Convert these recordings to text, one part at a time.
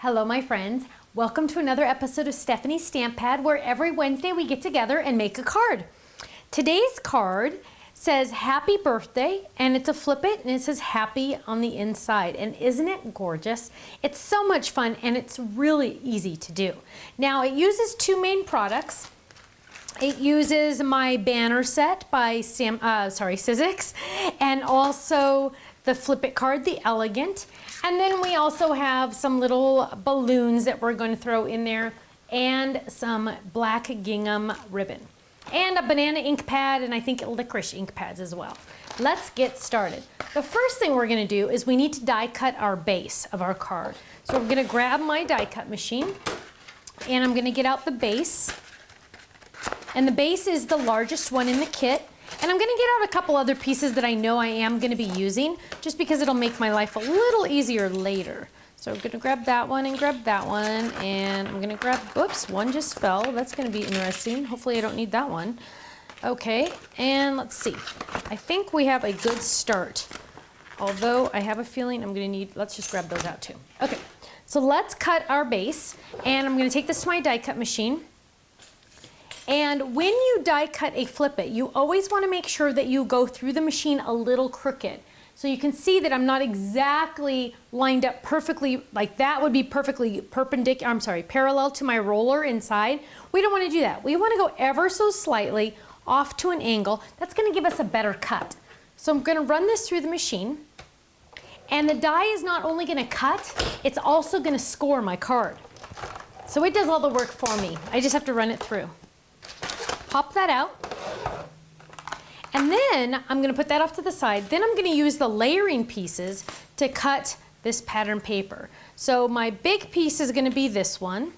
Hello, my friends. Welcome to another episode of Stephanie's Stamp Pad, where every Wednesday we get together and make a card. Today's card says happy birthday, and it's a flip it, and it says happy on the inside. And isn't it gorgeous? It's so much fun, and it's really easy to do. Now, it uses two main products. It uses my banner set by Sizzix, and also the Flip It card, the Elegant. And then we also have some little balloons that we're going to throw in there, and some black gingham ribbon, and a banana ink pad, and I think licorice ink pads as well. Let's get started. The first thing we're going to do is we need to die cut our base of our card. So I'm going to grab my die cut machine, and I'm going to get out the base. And the base is the largest one in the kit. And I'm gonna get out a couple other pieces that I know I am gonna be using, just because it'll make my life a little easier later. So I'm gonna grab that one and grab that one, and I'm gonna grab, whoops, one just fell. That's gonna be interesting. Hopefully I don't need that one. Okay, and let's see. I think we have a good start. Although I have a feeling I'm gonna need, let's just grab those out too. Okay, so let's cut our base, and I'm gonna take this to my die cut machine. And when you die cut a flip it, you always want to make sure that you go through the machine a little crooked. So you can see that I'm not exactly lined up perfectly, like that would be perfectly parallel to my roller inside. We don't want to do that. We want to go ever so slightly off to an angle. That's going to give us a better cut. So I'm going to run this through the machine. And the die is not only going to cut, it's also going to score my card. So it does all the work for me. I just have to run it through. Pop that out, and then I'm going to put that off to the side. Then I'm going to use the layering pieces to cut this pattern paper. So my big piece is going to be this one,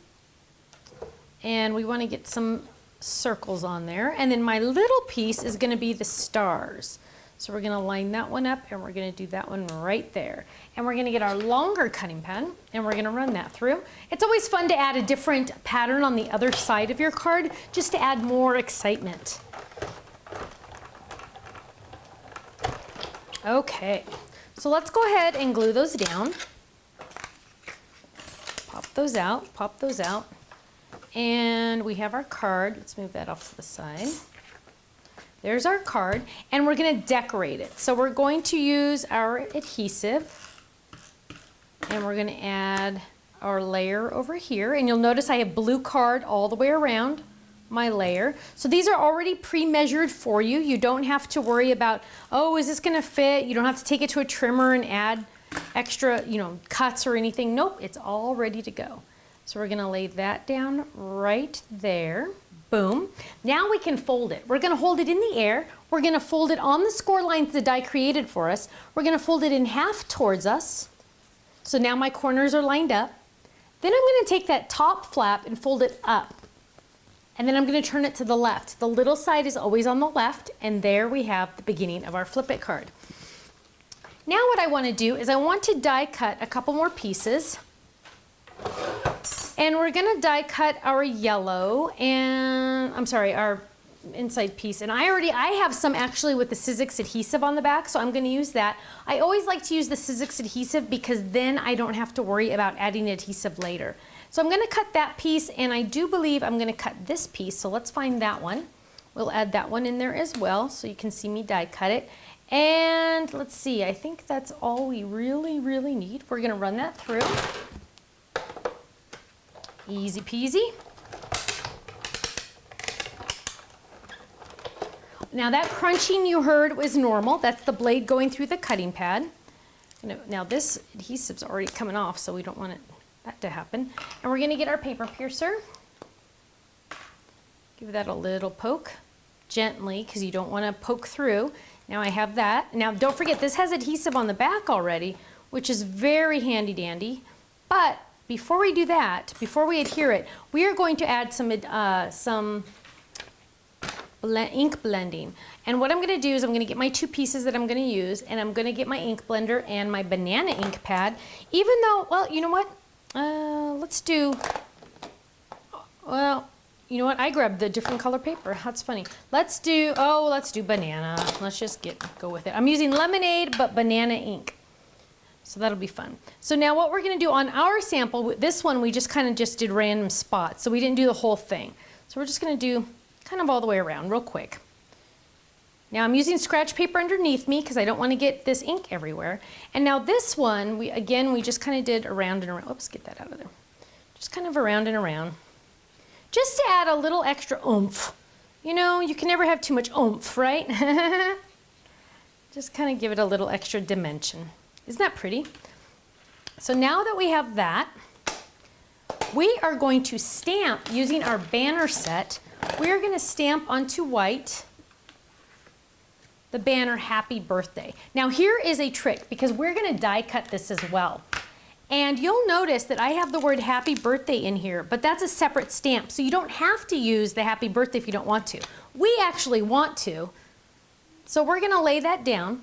and we want to get some circles on there. And then my little piece is going to be the stars. So we're going to line that one up, and we're going to do that one right there. And we're going to get our longer cutting pad, and we're going to run that through. It's always fun to add a different pattern on the other side of your card, just to add more excitement. Okay, so let's go ahead and glue those down. Pop those out, and we have our card. Let's move that off to the side. There's our card, and we're going to decorate it. So we're going to use our adhesive, and we're going to add our layer over here. And you'll notice I have blue card all the way around my layer. So these are already pre-measured for you. You don't have to worry about, oh, is this going to fit? You don't have to take it to a trimmer and add extra, cuts or anything. Nope, it's all ready to go. So we're going to lay that down right there. Boom. Now we can fold it. We're going to hold it in the air. We're going to fold it on the score lines the die created for us. We're going to fold it in half towards us. So now my corners are lined up. Then I'm going to take that top flap and fold it up. And then I'm going to turn it to the left. The little side is always on the left, and there we have the beginning of our Flip It card. Now what I want to do is I want to die cut a couple more pieces. And we're going to die cut our yellow and, our inside piece. And I have some actually with the Sizzix adhesive on the back, so I'm going to use that. I always like to use the Sizzix adhesive because then I don't have to worry about adding adhesive later. So I'm going to cut that piece, and I do believe I'm going to cut this piece, so let's find that one. We'll add that one in there as well so you can see me die cut it. And let's see, I think that's all we really need. We're going to run that through. Easy peasy. Now that crunching you heard was normal. That's the blade going through the cutting pad. Now this adhesive's already coming off, so we don't want that to happen. And we're going to get our paper piercer. Give that a little poke, gently, because you don't want to poke through. Now I have that. Now don't forget, this has adhesive on the back already, which is very handy dandy. But before we do that, before we adhere it, we are going to add some ink blending. And what I'm going to do is I'm going to get my two pieces that I'm going to use, and I'm going to get my ink blender and my banana ink pad. Even though, well, you know what? I grabbed the different color paper. That's funny. Let's do banana. Let's just go with it. I'm using lemonade, but banana ink. So that'll be fun. So now what we're gonna do on our sample, this one we just kind of just did random spots, so we didn't do the whole thing. So we're just gonna do kind of all the way around real quick. Now I'm using scratch paper underneath me because I don't want to get this ink everywhere. And now this one, we just kind of did around and around. Oops, get that out of there. Just kind of around and around. Just to add a little extra oomph. You know, you can never have too much oomph, right? Just kind of give it a little extra dimension. Isn't that pretty? So now that we have that, we are going to stamp using our banner set. We are going to stamp onto white the banner Happy Birthday. Now here is a trick because we're going to die cut this as well. And you'll notice that I have the word Happy Birthday in here, but that's a separate stamp. So you don't have to use the Happy Birthday if you don't want to. We actually want to. So we're going to lay that down.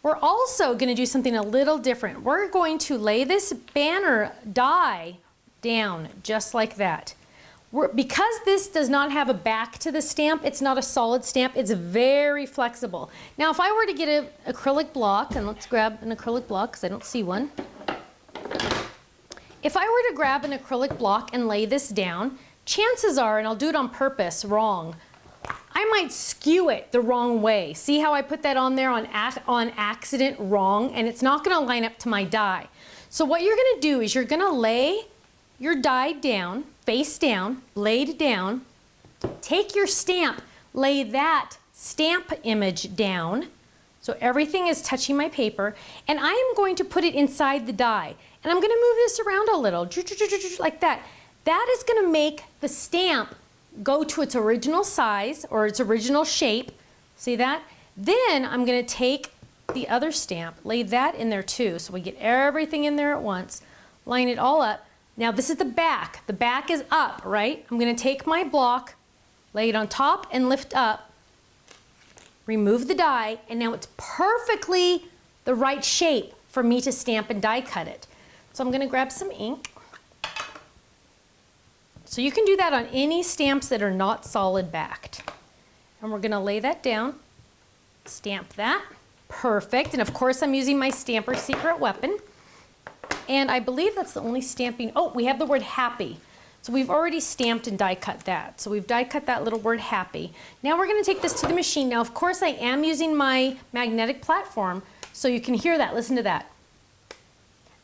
We're also going to do something a little different. We're going to lay this banner die down just like that. Because this does not have a back to the stamp, it's not a solid stamp, it's very flexible. Now if I were to get an acrylic block, and let's grab an acrylic block because I don't see one. If I were to grab an acrylic block and lay this down, chances are, and I'll do it on purpose, wrong, I might skew it the wrong way. See how I put that on there on accident wrong, and it's not gonna line up to my die. So what you're gonna do is you're gonna lay your die down, face down, laid down, take your stamp, lay that stamp image down, so everything is touching my paper, and I am going to put it inside the die. And I'm gonna move this around a little, like that. That is gonna make the stamp go to its original size or its original shape. See that? Then I'm gonna take the other stamp, lay that in there too, so we get everything in there at once, line it all up. Now this is the back. The back is up, right? I'm gonna take my block, lay it on top and lift up, remove the die, and now it's perfectly the right shape for me to stamp and die cut it. So I'm gonna grab some ink. So you can do that on any stamps that are not solid backed. And we're gonna lay that down, stamp that, perfect. And of course I'm using my Stamper Secret Weapon. And I believe that's the only stamping. Oh, we have the word happy. So we've already stamped and die cut that. So we've die cut that little word happy. Now we're gonna take this to the machine. Now of course I am using my magnetic platform, so you can hear that, listen to that.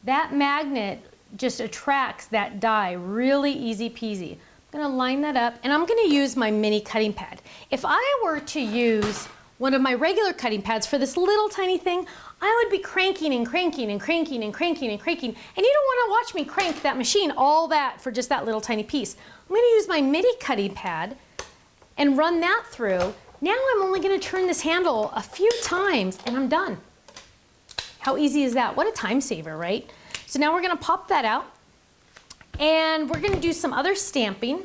That magnet just attracts that die, really easy peasy. I'm gonna line that up and I'm gonna use my mini cutting pad. If I were to use one of my regular cutting pads for this little tiny thing, I would be cranking and cranking and cranking and cranking and cranking. And you don't want to watch me crank that machine, all that for just that little tiny piece. I'm going to use my mini cutting pad and run that through. Now I'm only going to turn this handle a few times and I'm done. How easy is that? What a time saver, right? So now we're going to pop that out and we're going to do some other stamping.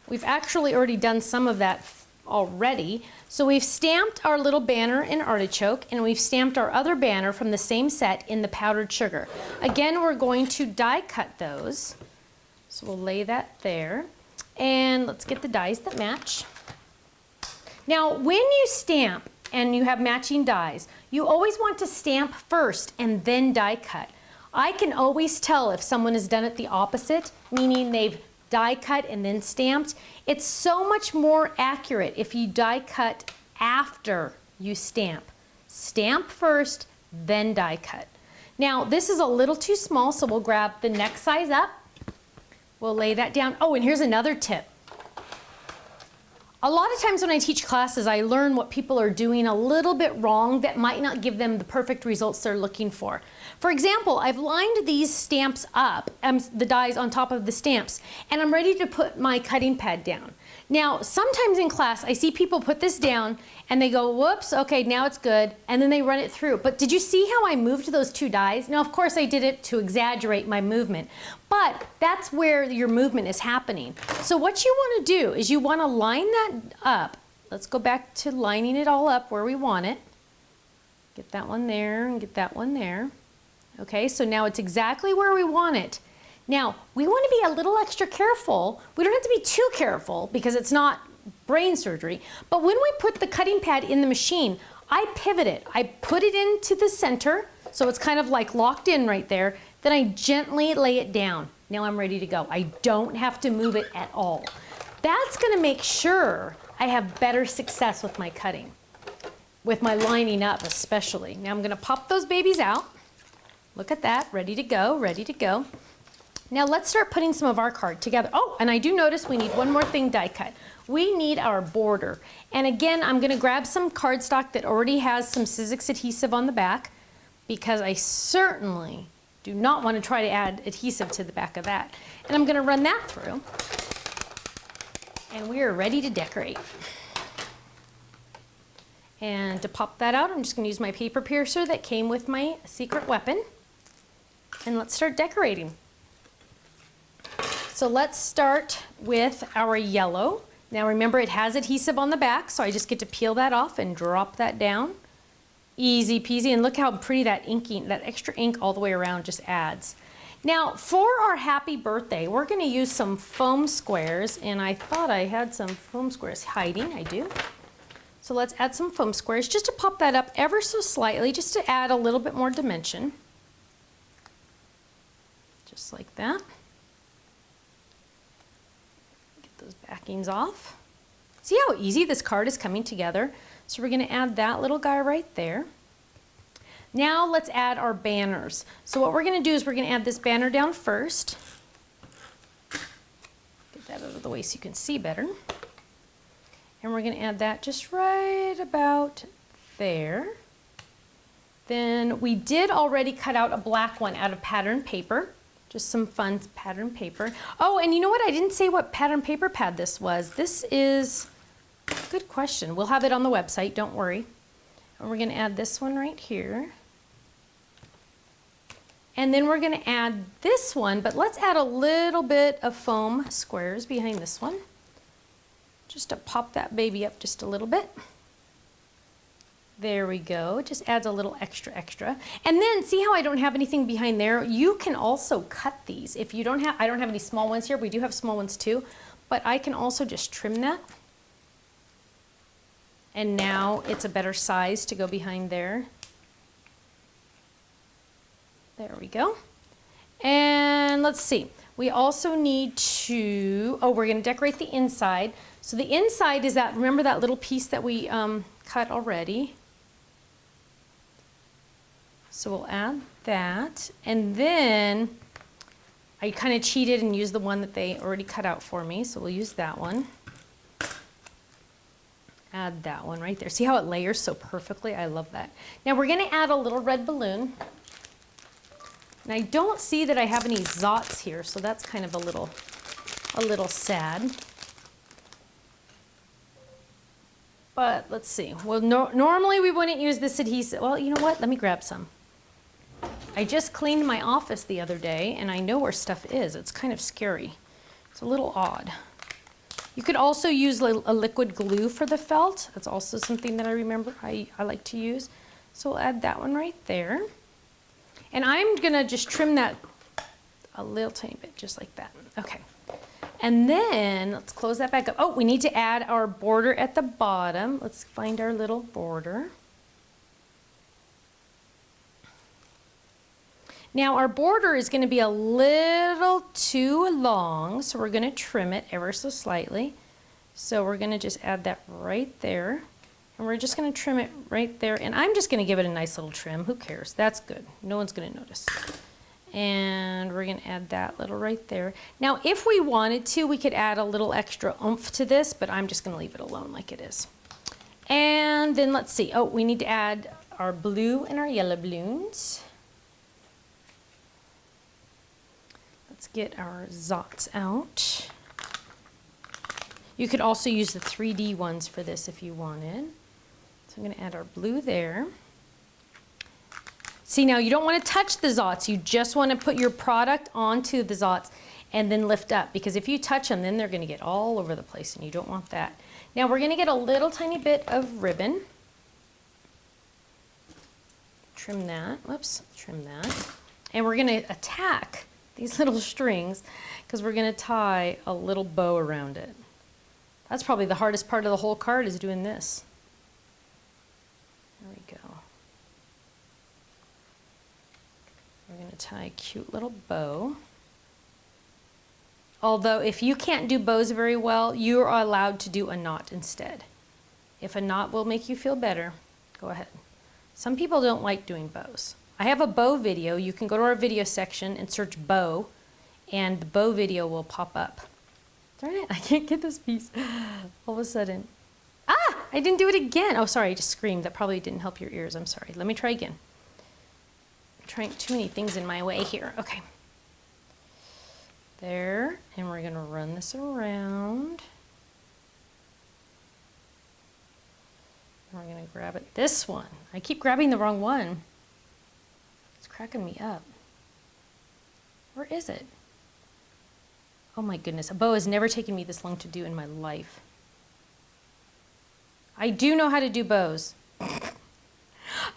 We've actually already done some of that already. So we've stamped our little banner in artichoke and we've stamped our other banner from the same set in the powdered sugar. Again, we're going to die cut those. So we'll lay that there and let's get the dies that match. Now, when you stamp and you have matching dies, you always want to stamp first and then die cut. I can always tell if someone has done it the opposite, meaning they've die cut and then stamped. It's so much more accurate if you die cut after you stamp. Stamp first, then die cut. Now this is a little too small, so we'll grab the next size up. We'll lay that down. Oh, and here's another tip. A lot of times when I teach classes, I learn what people are doing a little bit wrong that might not give them the perfect results they're looking for. For example, I've lined these stamps up, the dies on top of the stamps, and I'm ready to put my cutting pad down. Now, sometimes in class, I see people put this down and they go, whoops, okay, now it's good, and then they run it through. But did you see how I moved those two dies? Now, of course, I did it to exaggerate my movement, but that's where your movement is happening. So what you want to do is you want to line that up. Let's go back to lining it all up where we want it. Get that one there and get that one there. Okay, so now it's exactly where we want it. Now, we want to be a little extra careful. We don't have to be too careful because it's not brain surgery. But when we put the cutting pad in the machine, I pivot it. I put it into the center So it's kind of like locked in right there. Then I gently lay it down. Now I'm ready to go. I don't have to move it at all. That's gonna make sure I have better success with my cutting, with my lining up especially. Now I'm gonna pop those babies out. Look at that, ready to go, ready to go. Now let's start putting some of our card together. Oh, and I do notice we need one more thing die cut. We need our border. And again, I'm gonna grab some cardstock that already has some Sizzix adhesive on the back, because I certainly do not want to try to add adhesive to the back of that. And I'm gonna run that through. And we are ready to decorate. And to pop that out, I'm just gonna use my paper piercer that came with my secret weapon. And let's start decorating. So let's start with our yellow. Now remember, it has adhesive on the back, so I just get to peel that off and drop that down. Easy peasy, and look how pretty that inking, that extra ink all the way around just adds. Now for our happy birthday, we're gonna use some foam squares, and I thought I had some foam squares hiding, I do. So let's add some foam squares just to pop that up ever so slightly, just to add a little bit more dimension. Just like that. Get those backings off. See how easy this card is coming together? So we're gonna add that little guy right there. Now let's add our banners. So what we're gonna do is we're gonna add this banner down first. Get that out of the way so you can see better. And we're gonna add that just right about there. Then we did already cut out a black one out of pattern paper. Just some fun pattern paper. Oh, and you know what? I didn't say what pattern paper pad this was. This is, good question. We'll have it on the website, don't worry. And we're gonna add this one right here. And then we're gonna add this one, but let's add a little bit of foam squares behind this one, just to pop that baby up just a little bit. There we go, it just adds a little extra. And then see how I don't have anything behind there? You can also cut these. If you don't have, I don't have any small ones here, we do have small ones too, but I can also just trim that. And now it's a better size to go behind there. There we go. And let's see, we also need to, oh, we're gonna decorate the inside. So the inside is that, remember that little piece that we cut already? So we'll add that. And then I kind of cheated and used the one that they already cut out for me. So we'll use that one. Add that one right there. See how it layers so perfectly? I love that. Now we're gonna add a little red balloon. And I don't see that I have any Zots here, so that's kind of a little sad. But let's see. Well, normally we wouldn't use this adhesive. Well, you know what? Let me grab some. I just cleaned my office the other day, and I know where stuff is. It's kind of scary. It's a little odd. You could also use a liquid glue for the felt. That's also something that I remember I like to use. So we'll add that one right there. And I'm gonna just trim that a little tiny bit, just like that. Okay. And then let's close that back up. Oh, we need to add our border at the bottom. Let's find our little border. Now our border is gonna be a little too long, so we're gonna trim it ever so slightly. So we're gonna just add that right there. And we're just gonna trim it right there. And I'm just gonna give it a nice little trim. Who cares? That's good. No one's gonna notice. And we're gonna add that little right there. Now, if we wanted to, we could add a little extra oomph to this, but I'm just gonna leave it alone like it is. And then let's see. Oh, we need to add our blue and our yellow balloons. Let's get our Zots out. You could also use the 3D ones for this if you wanted. So I'm gonna add our blue there. See, now you don't want to touch the Zots, you just want to put your product onto the Zots and then lift up, because if you touch them, then they're going to get all over the place and you don't want that. Now we're going to get a little tiny bit of ribbon. Trim that, whoops, trim that. And we're going to attack these little strings because we're going to tie a little bow around it. That's probably the hardest part of the whole card, is doing this. There we go. gonna tie a cute little bow. Although if you can't do bows very well, you are allowed to do a knot instead. If a knot will make you feel better, go ahead. Some people don't like doing bows. I have a bow video. You can go to our video section and search bow, and the bow video will pop up. Darn it, I can't get this piece all of a sudden. Ah, I didn't do it again. Oh, sorry, I just screamed. That probably didn't help your ears. I'm sorry. Let me try again. I'm trying too many things in my way here. Okay. There, and we're gonna run this around. We're gonna grab it. This one. I keep grabbing the wrong one. It's cracking me up. Where is it? Oh my goodness, a bow has never taken me this long to do in my life. I do know how to do bows.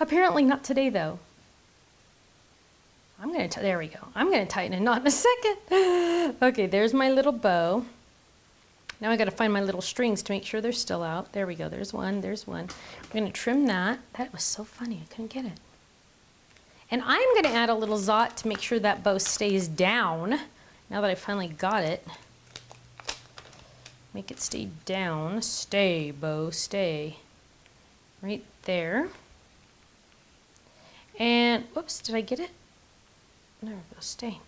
Apparently not today though. There we go. I'm gonna tighten a knot in a second. Okay, there's my little bow. Now I gotta find my little strings to make sure they're still out. There we go, there's one, there's one. We're gonna trim that. That was so funny, I couldn't get it. And I'm gonna add a little zot to make sure that bow stays down. Now that I finally got it. Make it stay down. Stay, bow, stay. Right there. And, whoops, did I get it? There we go, stay.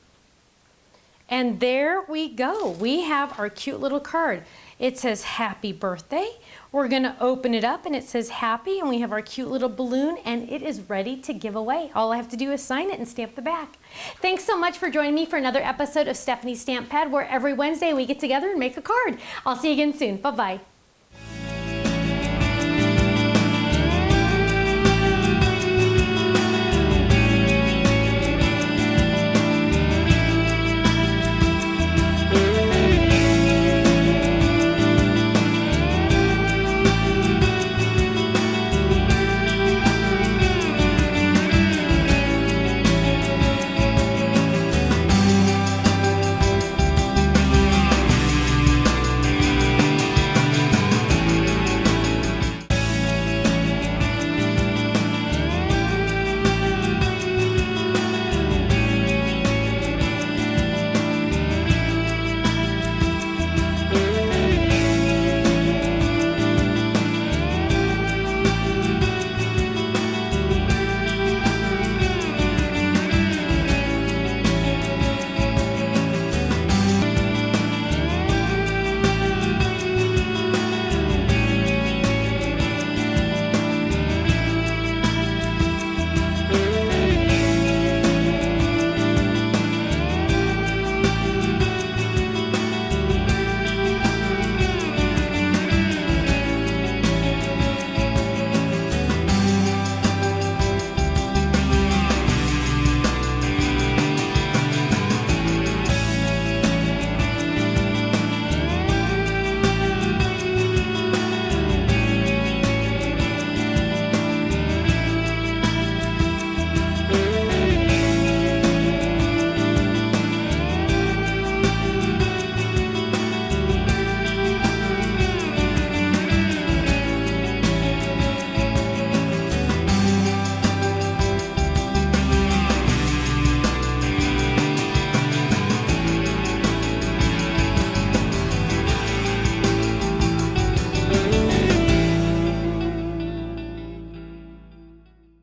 And there we go. We have our cute little card. It says happy birthday. We're gonna open it up and it says happy, and we have our cute little balloon, and it is ready to give away. All I have to do is sign it and stamp the back. Thanks so much for joining me for another episode of Stephanie's Stamp Pad, where every Wednesday we get together and make a card. I'll see you again soon. Bye-bye.